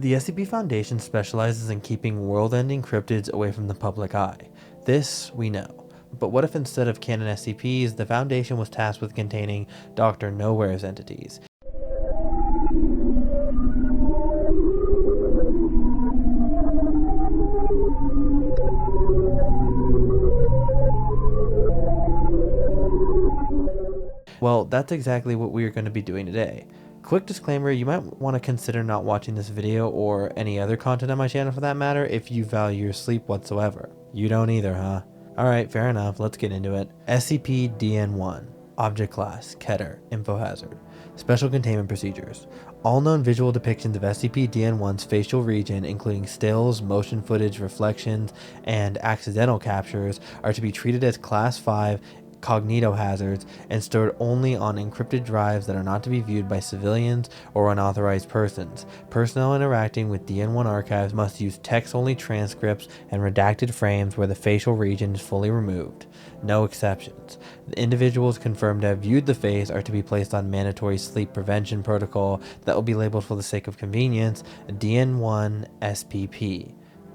The SCP Foundation specializes in keeping world-ending cryptids away from the public eye. This we know. But what if instead of canon SCPs, the Foundation was tasked with containing Dr. Nowhere's entities? Well, that's exactly what we are going to be doing today. Quick disclaimer, you might want to consider not watching this video or any other content on my channel for that matter if you value your sleep whatsoever. You don't either, huh? Alright, fair enough, let's get into it. SCP-DN1. Object Class, Keter, Info Hazard. Special Containment Procedures. All known visual depictions of SCP-DN1's facial region, including stills, motion footage, reflections, and accidental captures, are to be treated as Class 5 cognitohazards and stored only on encrypted drives that are not to be viewed by civilians or unauthorized persons. Personnel interacting with DN1 archives must use text-only transcripts and redacted frames where the facial region is fully removed. No exceptions. The individuals confirmed to have viewed the face are to be placed on mandatory sleep prevention protocol that will be labeled for the sake of convenience DN1 SPP,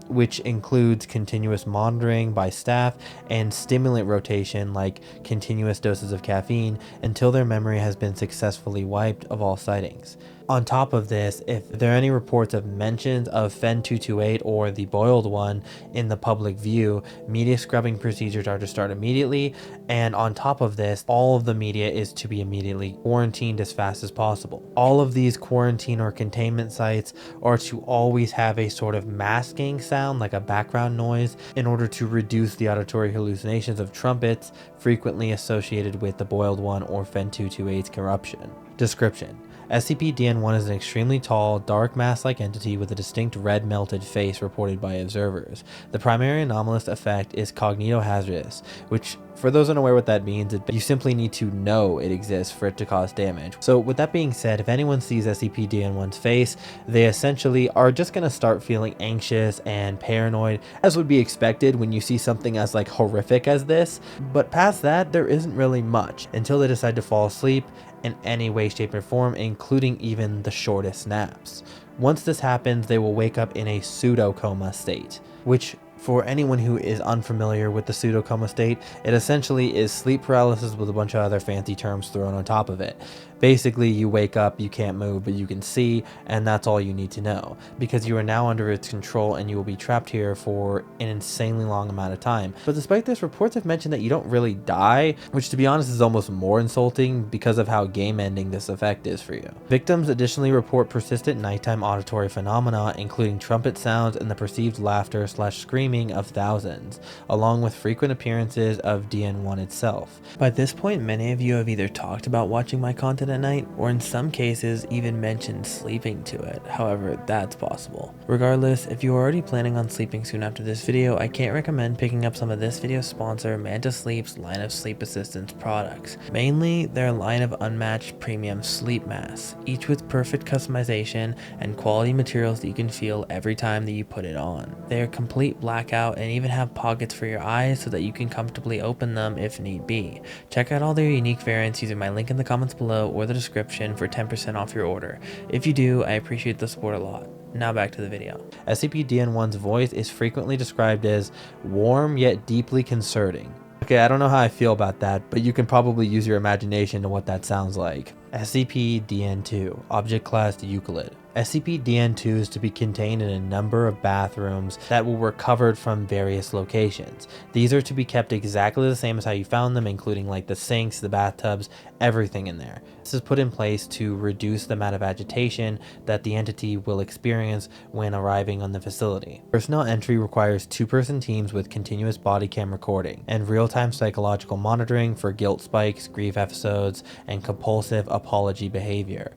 which includes continuous monitoring by staff and stimulant rotation like continuous doses of caffeine until their memory has been successfully wiped of all sightings. On top of this, if there are any reports of mentions of Fen-228 or the boiled one in the public view, media scrubbing procedures are to start immediately, and on top of this, all of the media is to be immediately quarantined as fast as possible. All of these quarantine or containment sites are to always have a sort of masking sound like a background noise in order to reduce the auditory hallucinations of trumpets frequently associated with the boiled one or Fen-228's corruption. Description: SCP-DN1 is an extremely tall, dark mass-like entity with a distinct red melted face reported by observers. The primary anomalous effect is cognitohazardous, which, for those unaware what that means, you simply need to know it exists for it to cause damage. So with that being said, if anyone sees SCP-DN1's face, they essentially are just going to start feeling anxious and paranoid, as would be expected when you see something as horrific as this. But past that, there isn't really much until they decide to fall asleep in any way, shape, or form, including even the shortest naps. Once this happens, they will wake up in a pseudo-coma state, which, for anyone who is unfamiliar with the pseudo-coma state, it essentially is sleep paralysis with a bunch of other fancy terms thrown on top of it. Basically, you wake up, you can't move, but you can see, and that's all you need to know, because you are now under its control and you will be trapped here for an insanely long amount of time. But despite this, reports have mentioned that you don't really die, which to be honest is almost more insulting because of how game-ending this effect is for you. Victims additionally report persistent nighttime auditory phenomena, including trumpet sounds and the perceived laughter/screaming of thousands, along with frequent appearances of DN1 itself. By this point, many of you have either talked about watching my content at night, or in some cases even mentioned sleeping to it. However, that's possible. Regardless, if you are already planning on sleeping soon after this video, I can't recommend picking up some of this video's sponsor, Manta Sleep's line of sleep assistance products. Mainly, their line of unmatched premium sleep masks, each with perfect customization and quality materials that you can feel every time that you put it on. They are complete blackout and even have pockets for your eyes so that you can comfortably open them if need be. Check out all their unique variants using my link in the comments below or the description for 10% off your order. If you do, I appreciate the support a lot. Now back to the video. SCP-DN1's voice is frequently described as warm yet deeply concerning. Okay, I don't know how I feel about that, but you can probably use your imagination to what that sounds like. SCP-DN2, Object Class Euclid. SCP-DN2 is to be contained in a number of bathrooms that were recovered from various locations. These are to be kept exactly the same as how you found them, including the sinks, the bathtubs, everything in there. This is put in place to reduce the amount of agitation that the entity will experience when arriving on the facility. Personnel entry requires two-person teams with continuous body cam recording and real-time psychological monitoring for guilt spikes, grief episodes, and compulsive apology behavior.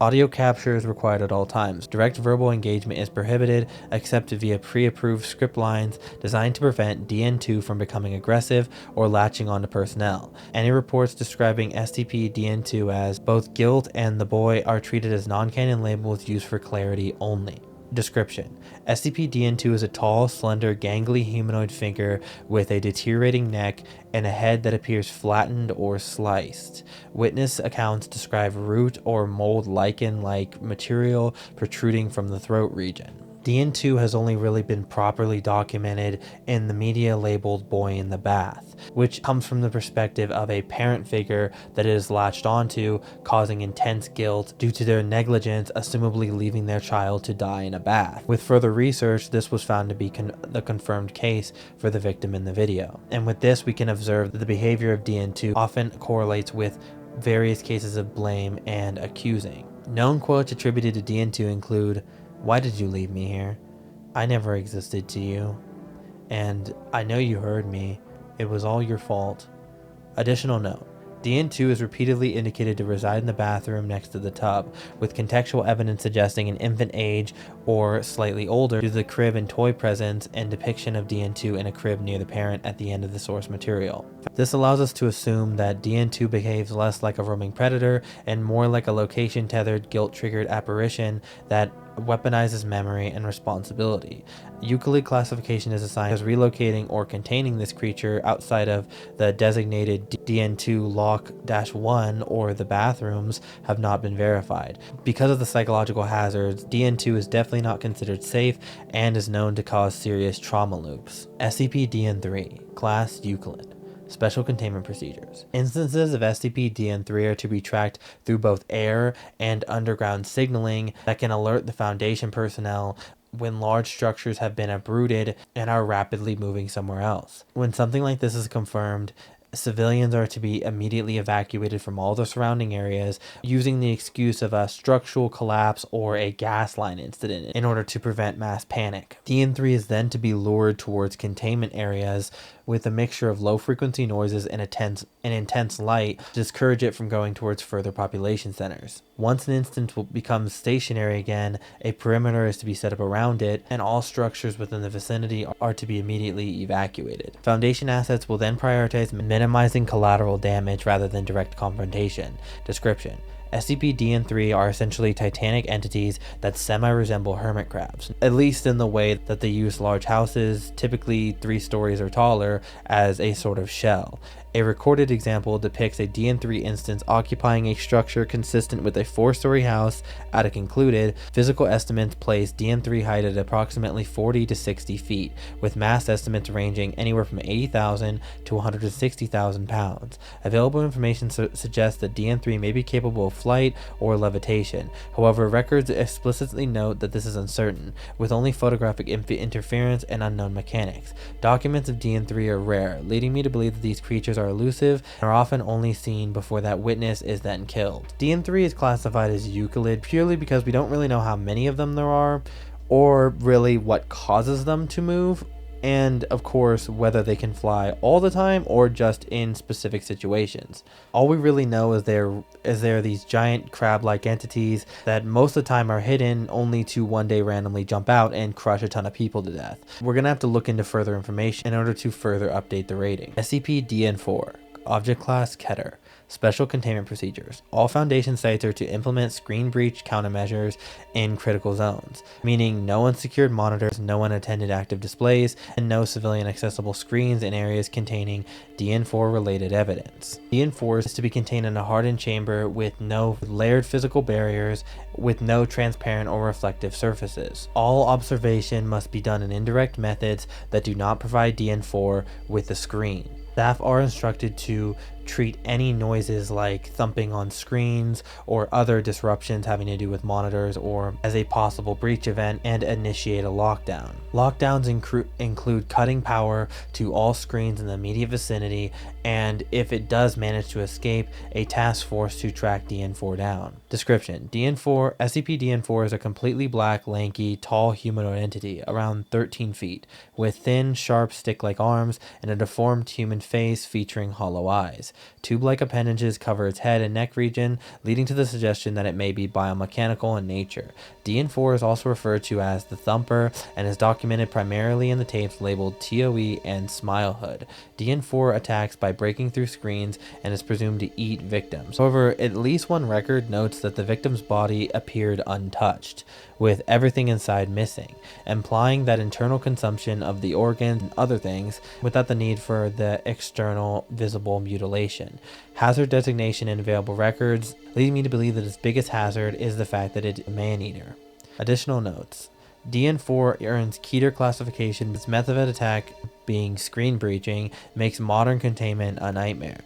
Audio capture is required at all times. Direct verbal engagement is prohibited except via pre-approved script lines designed to prevent DN2 from becoming aggressive or latching onto personnel. Any reports describing SCP-DN2 as both guilt and the boy are treated as non-canon labels used for clarity only. Description: SCP-DN2 is a tall, slender, gangly humanoid figure with a deteriorating neck and a head that appears flattened or sliced. Witness accounts describe root or mold lichen-like material protruding from the throat region. DN2 has only really been properly documented in the media labeled Boy in the Bath, which comes from the perspective of a parent figure that it is latched onto, causing intense guilt due to their negligence, assumably leaving their child to die in a bath. With further research, this was found to be the confirmed case for the victim in the video. And with this, we can observe that the behavior of DN2 often correlates with various cases of blame and accusing. Known quotes attributed to DN2 include, "Why did you leave me here? I never existed to you. And I know you heard me. It was all your fault." Additional note: DN2 is repeatedly indicated to reside in the bathroom next to the tub, with contextual evidence suggesting an infant age or slightly older due to the crib and toy presence and depiction of DN2 in a crib near the parent at the end of the source material. This allows us to assume that DN2 behaves less like a roaming predator and more like a location-tethered, guilt-triggered apparition that weaponizes memory and responsibility. Euclid classification is assigned as relocating or containing this creature outside of the designated DN2 Lock-1 or the bathrooms have not been verified. Because of the psychological hazards, DN2 is definitely not considered safe and is known to cause serious trauma loops. SCP-DN3, Class Euclid. Special Containment Procedures. Instances of SCP-DN3 are to be tracked through both air and underground signaling that can alert the Foundation personnel when large structures have been uprooted and are rapidly moving somewhere else. When something like this is confirmed, civilians are to be immediately evacuated from all the surrounding areas using the excuse of a structural collapse or a gas line incident in order to prevent mass panic. DN3 is then to be lured towards containment areas with a mixture of low-frequency noises and intense light to discourage it from going towards further population centers. Once an instance becomes stationary again, a perimeter is to be set up around it, and all structures within the vicinity are to be immediately evacuated. Foundation assets will then prioritize minimizing collateral damage rather than direct confrontation. Description: SCP-DN3 are essentially titanic entities that semi-resemble hermit crabs, at least in the way that they use large houses, typically 3 stories or taller, as a sort of shell. A recorded example depicts a DN3 instance occupying a structure consistent with a 4-story house. At a concluded, physical estimates place DN3 height at approximately 40 to 60 feet, with mass estimates ranging anywhere from 80,000 to 160,000 pounds. Available information suggests that DN3 may be capable of flight or levitation. However, records explicitly note that this is uncertain, with only photographic interference and unknown mechanics. Documents of DN3 are rare, leading me to believe that these creatures are elusive and are often only seen before that witness is then killed. DN3 is classified as Euclid purely because we don't really know how many of them there are, or really what causes them to move, and of course whether they can fly all the time or just in specific situations. All we really know is they're these giant crab-like entities that most of the time are hidden, only to one day randomly jump out and crush a ton of people to death. We're gonna have to look into further information in order to further update the rating. SCP-DN4, Object Class Keter. Special Containment Procedures. All Foundation sites are to implement screen breach countermeasures in critical zones, meaning no unsecured monitors, no unattended active displays, and no civilian accessible screens in areas containing DN4 related evidence. DN4 is to be contained in a hardened chamber with no layered physical barriers, with no transparent or reflective surfaces. All observation must be done in indirect methods that do not provide DN4 with a screen. Staff are instructed to treat any noises like thumping on screens or other disruptions having to do with monitors or as a possible breach event and initiate a lockdown. Lockdowns include cutting power to all screens in the immediate vicinity, and if it does manage to escape, a task force to track DN4 down. Description: SCP-DN4 is a completely black, lanky, tall humanoid entity, around 13 feet, with thin, sharp, stick-like arms and a deformed human face featuring hollow eyes. Tube-like appendages cover its head and neck region, leading to the suggestion that it may be biomechanical in nature. DN4 is also referred to as the Thumper and is documented primarily in the tapes labeled TOE and Smilehood. DN4 attacks by breaking through screens and is presumed to eat victims. However, at least one record notes that the victim's body appeared untouched. with everything inside missing, implying that internal consumption of the organs and other things without the need for the external visible mutilation. Hazard designation in available records, leading me to believe that its biggest hazard is the fact that it's a man-eater. Additional notes. DN4 earns Keter classification. Its method of attack, being screen breaching, makes modern containment a nightmare.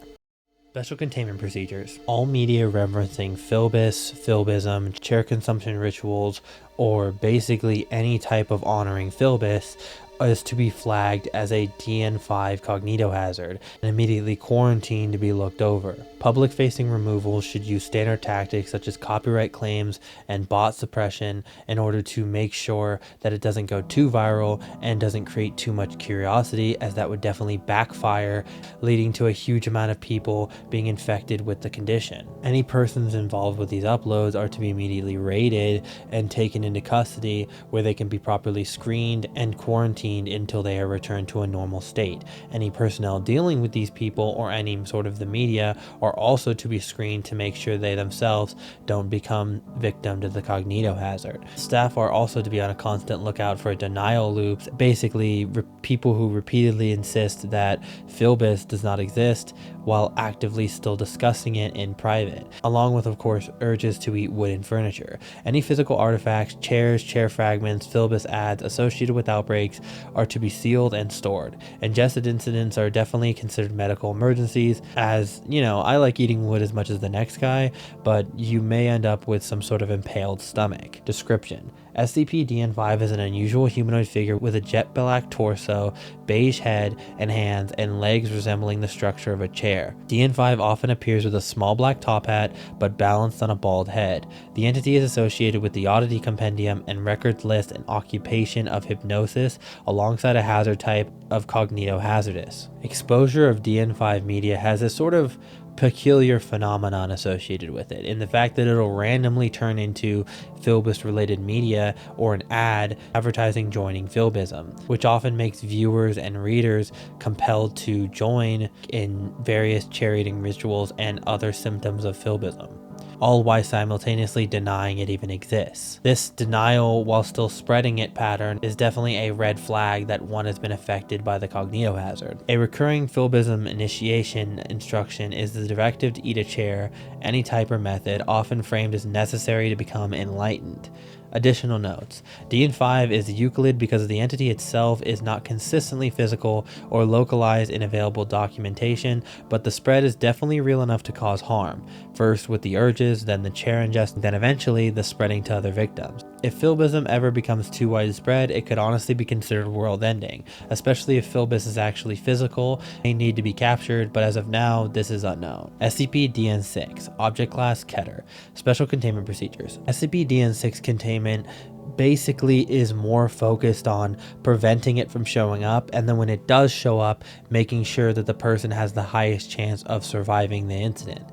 Special containment procedures. All media referencing Philbis, Philbism, chair consumption rituals, or basically any type of honoring Philbis is to be flagged as a DN5 cognitohazard and immediately quarantined to be looked over. Public-facing removals should use standard tactics such as copyright claims and bot suppression in order to make sure that it doesn't go too viral and doesn't create too much curiosity, as that would definitely backfire, leading to a huge amount of people being infected with the condition. Any persons involved with these uploads are to be immediately raided and taken into custody, where they can be properly screened and quarantined until they are returned to a normal state. Any personnel dealing with these people or any sort of the media are also to be screened to make sure they themselves don't become victim to the cognitohazard. Staff are also to be on a constant lookout for denial loops, basically people who repeatedly insist that Philbis does not exist while actively still discussing it in private, along with, of course, urges to eat wooden furniture. Any physical artifacts, chairs, chair fragments, Philbis ads associated with outbreaks are to be sealed and stored. Ingested incidents are definitely considered medical emergencies, as, you know, I like eating wood as much as the next guy, but you may end up with some sort of impaled stomach. Description. SCP-DN5 is an unusual humanoid figure with a jet black torso, beige head and hands, and legs resembling the structure of a chair. DN5 often appears with a small black top hat, but balanced on a bald head. The entity is associated with the Oddity Compendium and records list an occupation of hypnosis alongside a hazard type of cognitohazardous. Exposure of DN5 media has a sort of peculiar phenomenon associated with it, in the fact that it'll randomly turn into Philbis related media or an ad advertising joining Philbism, which often makes viewers and readers compelled to join in various chair eating rituals and other symptoms of Philbism, all while simultaneously denying it even exists. This denial while still spreading it pattern is definitely a red flag that one has been affected by the cognitohazard. A recurring Philbism initiation instruction is the directive to eat a chair, any type or method, often framed as necessary to become enlightened. Additional notes. DN5 is Euclid because the entity itself is not consistently physical or localized in available documentation, but the spread is definitely real enough to cause harm. First with the urges, then the chair ingestion, then eventually the spreading to other victims. If Philbism ever becomes too widespread, it could honestly be considered world-ending, especially if Philbis is actually physical and need to be captured, but as of now, this is unknown. SCP-DN6, Object Class Keter, Special Containment Procedures. SCP-DN6 containment basically is more focused on preventing it from showing up, and then when it does show up, making sure that the person has the highest chance of surviving the incident.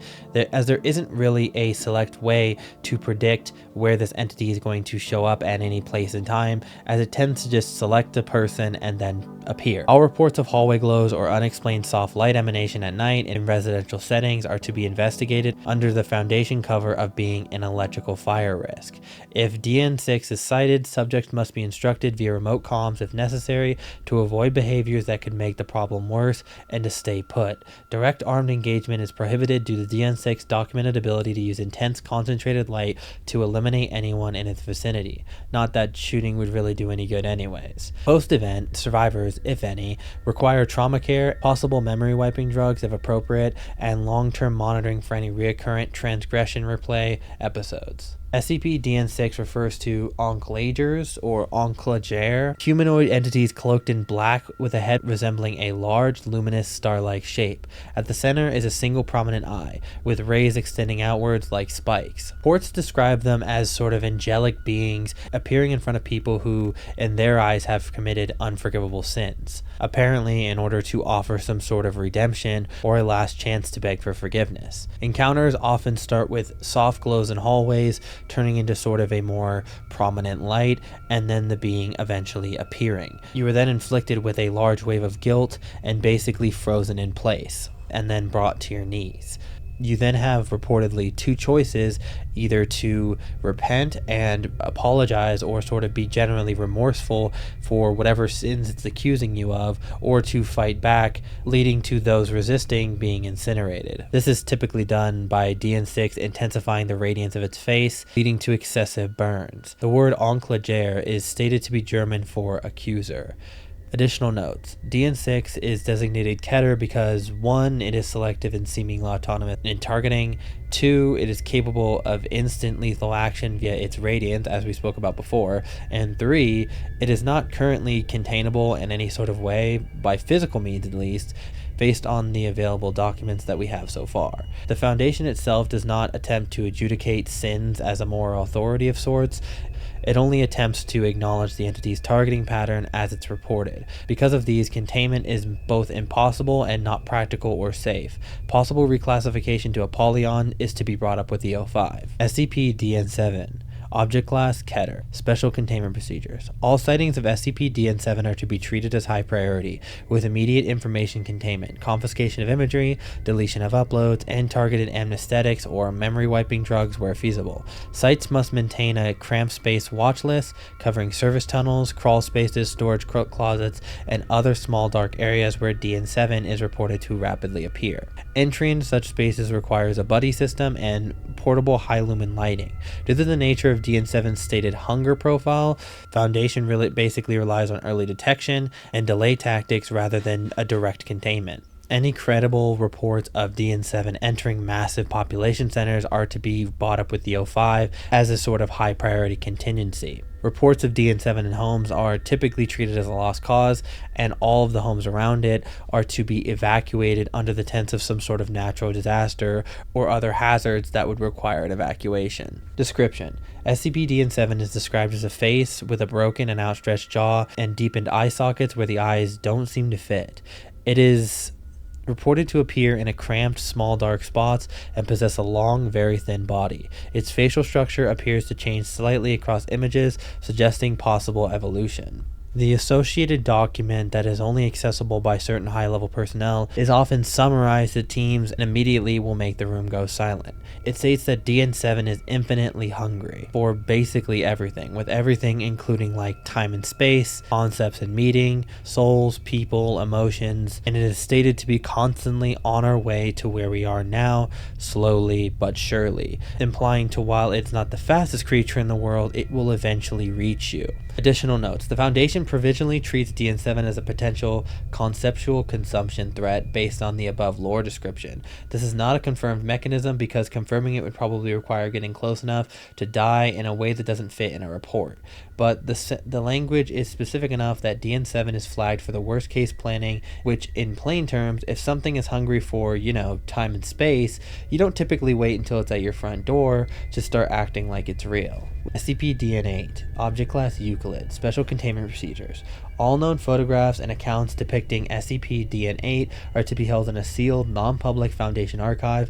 As there isn't really a select way to predict where this entity is going to show up at any place in time, as it tends to just select a person and then appear. All reports of hallway glows or unexplained soft light emanation at night in residential settings are to be investigated under the foundation cover of being an electrical fire risk. If DN6 is cited, subjects must be instructed via remote comms if necessary to avoid behaviors that could make the problem worse and to stay put. Direct armed engagement is prohibited due to DN6's documented ability to use intense concentrated light to eliminate anyone in its vicinity. Not that shooting would really do any good anyways. Post-event, survivors, if any, require trauma care, possible memory wiping drugs if appropriate, and long-term monitoring for any recurrent transgression replay episodes. SCP-DN6 refers to enclagers or enclagere, humanoid entities cloaked in black with a head resembling a large, luminous, star-like shape. At the center is a single prominent eye, with rays extending outwards like spikes. Reports describe them as sort of angelic beings appearing in front of people who, in their eyes, have committed unforgivable sins, apparently in order to offer some sort of redemption or a last chance to beg for forgiveness. Encounters often start with soft glows in hallways, turning into sort of a more prominent light, and then the being eventually appearing. You are then inflicted with a large wave of guilt and basically frozen in place, and then brought to your knees. You then have reportedly two choices, either to repent and apologize or sort of be generally remorseful for whatever sins it's accusing you of, or to fight back, leading to those resisting being incinerated. This is typically done by DN6 intensifying the radiance of its face, leading to excessive burns. The word Anklager is stated to be German for accuser. Additional notes. DN6 is designated Keter because 1. It is selective and seemingly autonomous in targeting. 2. It is capable of instant lethal action via its radiance, as we spoke about before. And 3. It is not currently containable in any sort of way, by physical means at least, based on the available documents that we have so far. The Foundation itself does not attempt to adjudicate sins as a moral authority of sorts. It only attempts to acknowledge the entity's targeting pattern as it's reported. Because of these, containment is both impossible and not practical or safe. Possible reclassification to Apollyon is to be brought up with the O5. SCP-DN7. Object Class Keter. Special Containment Procedures. All sightings of SCP-DN7 are to be treated as high priority, with immediate information containment, confiscation of imagery, deletion of uploads, and targeted anesthetics or memory wiping drugs where feasible. Sites must maintain a cramped space watch list, covering service tunnels, crawl spaces, storage closets, and other small dark areas where DN7 is reported to rapidly appear. Entry into such spaces requires a buddy system and portable high-lumen lighting. Due to the nature of DN7's stated hunger profile, Foundation really basically relies on early detection and delay tactics rather than a direct containment. Any credible reports of DN7 entering massive population centers are to be brought up with the O5 as a sort of high priority contingency. Reports of DN7 in homes are typically treated as a lost cause, and all of the homes around it are to be evacuated under the tense of some sort of natural disaster or other hazards that would require an evacuation. Description: SCP-DN7 is described as a face with a broken and outstretched jaw and deepened eye sockets where the eyes don't seem to fit. It is reported to appear in a cramped, small, dark spots and possess a long, very thin body. Its facial structure appears to change slightly across images, suggesting possible evolution. The associated document that is only accessible by certain high-level personnel is often summarized to teams and immediately will make the room go silent. It states that DN7 is infinitely hungry for basically everything, with everything including like time and space, concepts and meaning, souls, people, emotions, and it is stated to be constantly on our way to where we are now, slowly but surely, implying to while it's not the fastest creature in the world, it will eventually reach you. Additional notes: the Foundation provisionally treats DN7 as a potential conceptual consumption threat based on the above lore description. This is not a confirmed mechanism because confirming it would probably require getting close enough to die in a way that doesn't fit in a report. But the language is specific enough that DN7 is flagged for the worst case planning, which in plain terms, if something is hungry for, time and space, you don't typically wait until it's at your front door to start acting like it's real. SCP-DN8. Object Class Euclid. Special Containment Procedures. All known photographs and accounts depicting SCP-DN8 are to be held in a sealed, non-public Foundation archive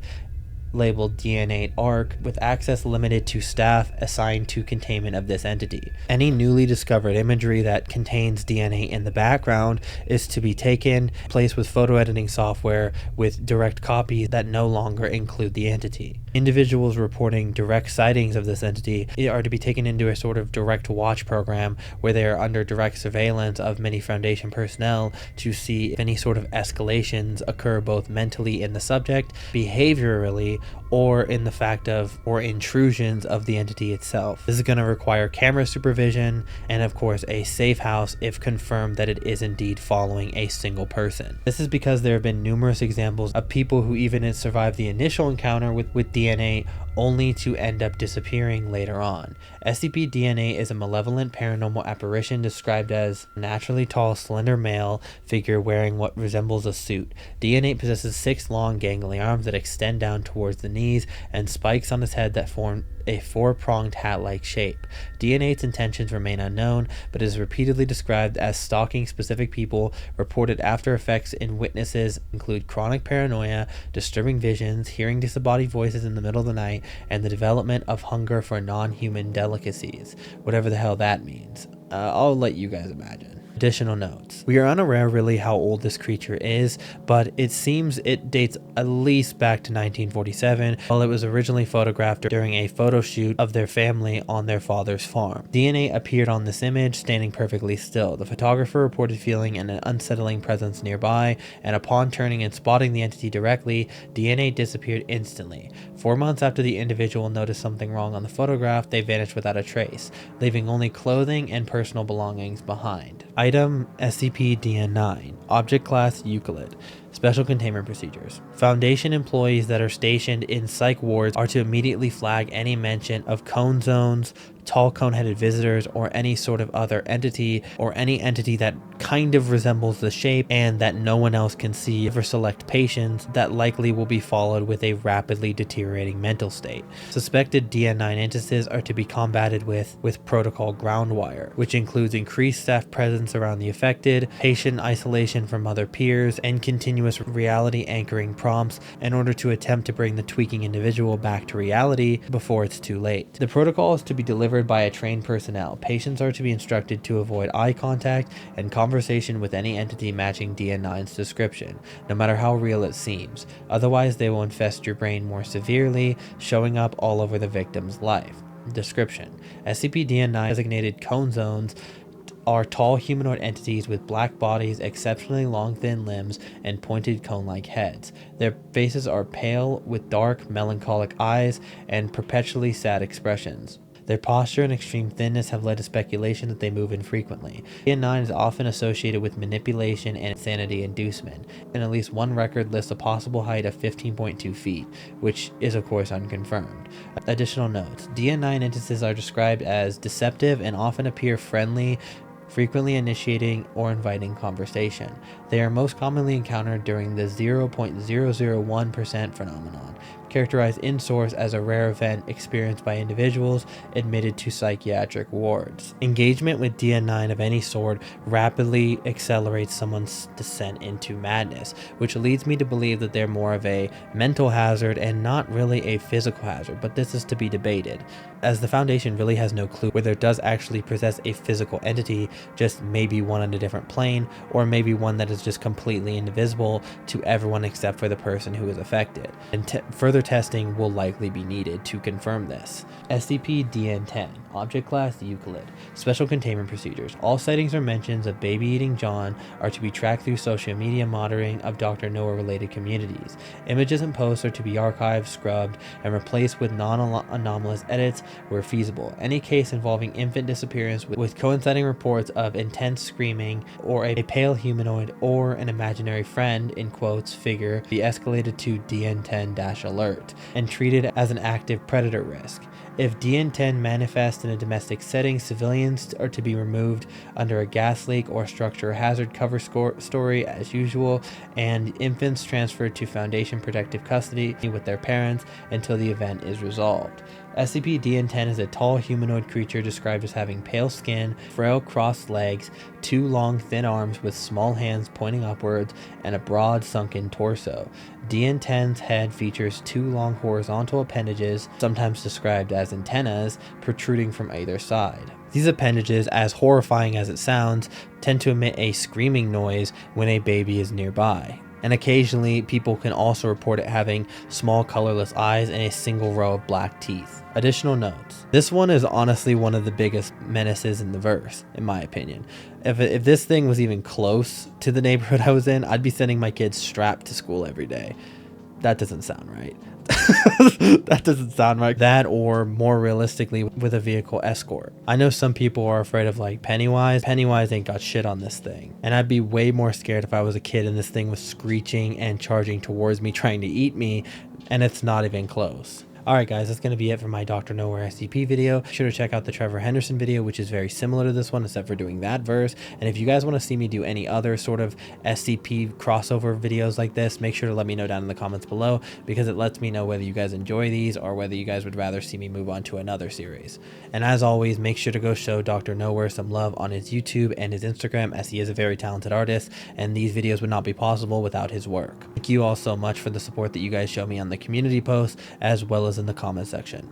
labeled DN8 ARC, with access limited to staff assigned to containment of this entity. Any newly discovered imagery that contains DN8 in the background is to be taken, placed with photo editing software with direct copies that no longer include the entity. Individuals reporting direct sightings of this entity are to be taken into a sort of direct watch program where they are under direct surveillance of many Foundation personnel to see if any sort of escalations occur both mentally in the subject, behaviorally, or in the fact of or intrusions of the entity itself. This is going to require camera supervision and of course a safe house if confirmed that it is indeed following a single person. This is because there have been numerous examples of people who even survived the initial encounter with DNA only to end up disappearing later on. SCP-DNA is a malevolent paranormal apparition described as a naturally tall, slender male figure wearing what resembles a suit. DNA possesses 6 long, gangly arms that extend down towards the knees and spikes on his head that form a 4-pronged hat-like shape. DNA's intentions remain unknown, but is repeatedly described as stalking specific people. Reported after effects in witnesses include chronic paranoia, disturbing visions, hearing disembodied voices in the middle of the night, and the development of hunger for non-human delicacies, whatever the hell that means. I'll let you guys imagine. Additional notes. We are unaware really how old this creature is, but it seems it dates at least back to 1947, while it was originally photographed during a photo shoot of their family on their father's farm. DNA appeared on this image standing perfectly still. The photographer reported feeling an unsettling presence nearby, and upon turning and spotting the entity directly, DNA disappeared instantly. 4 months after the individual noticed something wrong on the photograph, they vanished without a trace, leaving only clothing and personal belongings behind. Item SCP-DN9. Object Class Euclid. Special Containment Procedures. Foundation employees that are stationed in psych wards are to immediately flag any mention of cone zones, tall cone-headed visitors, or any sort of other entity, or any entity that kind of resembles the shape and that no one else can see, for select patients that likely will be followed with a rapidly deteriorating mental state. Suspected DN9 entities are to be combated with protocol groundwire, which includes increased staff presence around the affected, patient isolation from other peers, and continuous reality anchoring prompts in order to attempt to bring the tweaking individual back to reality before it's too late. The protocol is to be delivered by a trained personnel. Patients are to be instructed to avoid eye contact and conversation with any entity matching DN9's description, no matter how real it seems. Otherwise, they will infest your brain more severely, showing up all over the victim's life. Description: SCP-DN9 designated cone zones are tall humanoid entities with black bodies, exceptionally long thin limbs, and pointed cone-like heads. Their faces are pale with dark, melancholic eyes and perpetually sad expressions. Their posture and extreme thinness have led to speculation that they move infrequently. DN9 is often associated with manipulation and insanity inducement, and at least one record lists a possible height of 15.2 feet, which is of course unconfirmed. Additional notes: DN9 entities are described as deceptive and often appear friendly, frequently initiating or inviting conversation. They are most commonly encountered during the 0.001% phenomenon, characterized in source as a rare event experienced by individuals admitted to psychiatric wards. Engagement with DN9 of any sort rapidly accelerates someone's descent into madness, which leads me to believe that they're more of a mental hazard and not really a physical hazard, but this is to be debated, as the Foundation really has no clue whether it does actually possess a physical entity, just maybe one on a different plane, or maybe one that is just completely invisible to everyone except for the person who is affected. And further testing will likely be needed to confirm this. SCP-DN10. Object Class Euclid. Special Containment Procedures. All sightings or mentions of baby-eating John are to be tracked through social media monitoring of Dr. Nowhere related communities. Images and posts are to be archived, scrubbed, and replaced with non-anomalous edits where feasible. Any case involving infant disappearance with coinciding reports of intense screaming or a pale humanoid or an imaginary friend in quotes figure be escalated to DN10-alert and treated as an active predator risk. If DN10 manifests in a domestic setting, civilians are to be removed under a gas leak or structure hazard cover story as usual, and infants transferred to Foundation protective custody with their parents until the event is resolved. SCP-DN10 is a tall humanoid creature described as having pale skin, frail crossed legs, 2 long thin arms with small hands pointing upwards, and a broad sunken torso. DN10's head features 2 long horizontal appendages, sometimes described as antennas, protruding from either side. These appendages, as horrifying as it sounds, tend to emit a screaming noise when a baby is nearby. And occasionally, people can also report it having small colorless eyes and a single row of black teeth. Additional notes. This one is honestly one of the biggest menaces in the verse, in my opinion. If this thing was even close to the neighborhood I was in, I'd be sending my kids strapped to school every day. That doesn't sound right. That doesn't sound right. That, or more realistically, with a vehicle escort. I know some people are afraid of like Pennywise. Pennywise ain't got shit on this thing. And I'd be way more scared if I was a kid and this thing was screeching and charging towards me, trying to eat me, and it's not even close. Alright guys, that's going to be it for my Dr. Nowhere SCP video. Be sure to check out the Trevor Henderson video, which is very similar to this one, except for doing that verse. And if you guys want to see me do any other sort of SCP crossover videos like this, make sure to let me know down in the comments below, because it lets me know whether you guys enjoy these or whether you guys would rather see me move on to another series. And as always, make sure to go show Dr. Nowhere some love on his YouTube and his Instagram, as he is a very talented artist, and these videos would not be possible without his work. Thank you all so much for the support that you guys show me on the community posts, as well as in the comment section.